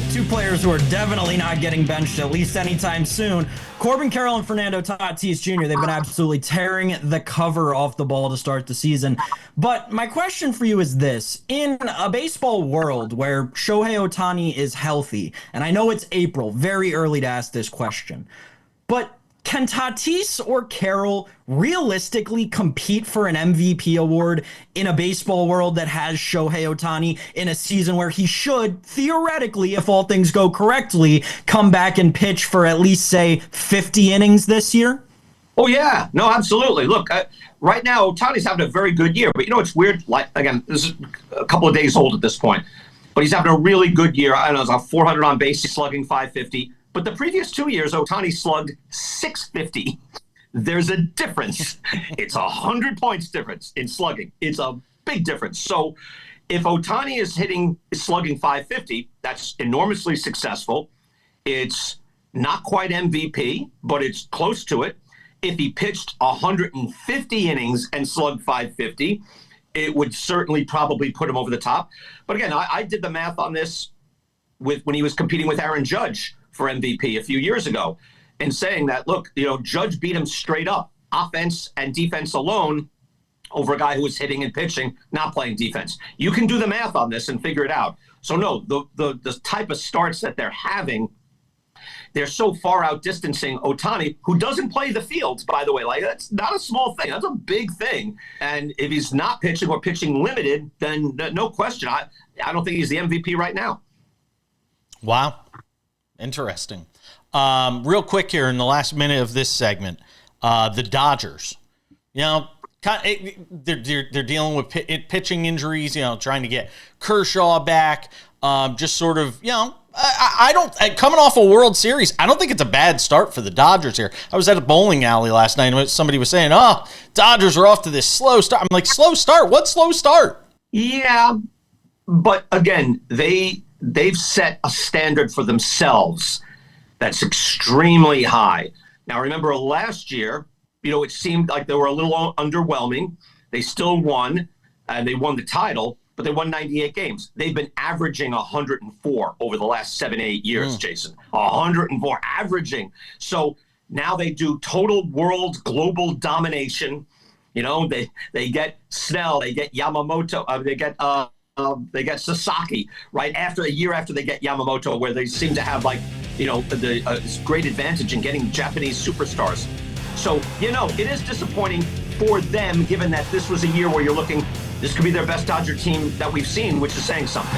two players who are definitely not getting benched at least anytime soon. Corbin Carroll and Fernando Tatis Jr., they've been absolutely tearing the cover off the ball to start the season. But my question for you is this. In a baseball world where Shohei Ohtani is healthy, and I know it's April, very early to ask this question, but can Tatis or Carroll realistically compete for an MVP award in a baseball world that has Shohei Ohtani in a season where he should, theoretically, if all things go correctly, come back and pitch for at least, say, 50 innings this year? Oh, yeah. No, absolutely. Look, right now, Ohtani's having a very good year. But, it's weird. Like, again, this is a couple of days old at this point. But he's having a really good year. I don't know, it's 400 on base. He's slugging 550. But the previous 2 years, Ohtani slugged 650. There's a difference. It's 100 points difference in slugging. It's a big difference. So if Ohtani is slugging 550, that's enormously successful. It's not quite MVP, but it's close to it. If he pitched 150 innings and slugged 550, it would certainly probably put him over the top. But again, I did the math on this when he was competing with Aaron Judge for MVP a few years ago, and saying that, look, Judge beat him straight up, offense and defense alone, over a guy who was hitting and pitching, not playing defense. You can do the math on this and figure it out. So no, the type of starts that they're having, they're so far outdistancing Ohtani, who doesn't play the fields, by the way. Like, that's not a small thing. That's a big thing. And if he's not pitching or pitching limited, then no question. I don't think he's the MVP right now. Wow. Interesting. Real quick here in the last minute of this segment, the Dodgers, they're dealing with pitching injuries, trying to get Kershaw back. Just sort of, I don't, coming off a World Series, I don't think it's a bad start for the Dodgers here. I was at a bowling alley last night and somebody was saying, Dodgers are off to this slow start. I'm like, slow start? What slow start? Yeah, but again, they've set a standard for themselves that's extremely high. Now, remember last year, it seemed like they were a little underwhelming. They still won, and they won the title, but they won 98 games. They've been averaging 104 over the last 7-8 years, Jason. 104 averaging. So now they do total world global domination. They get Snell, they get Yamamoto, they get Sasaki right after a year after they get Yamamoto, where they seem to have this great advantage in getting Japanese superstars. So, it is disappointing for them, given that this was a year where you're looking, this could be their best Dodger team that we've seen, which is saying something.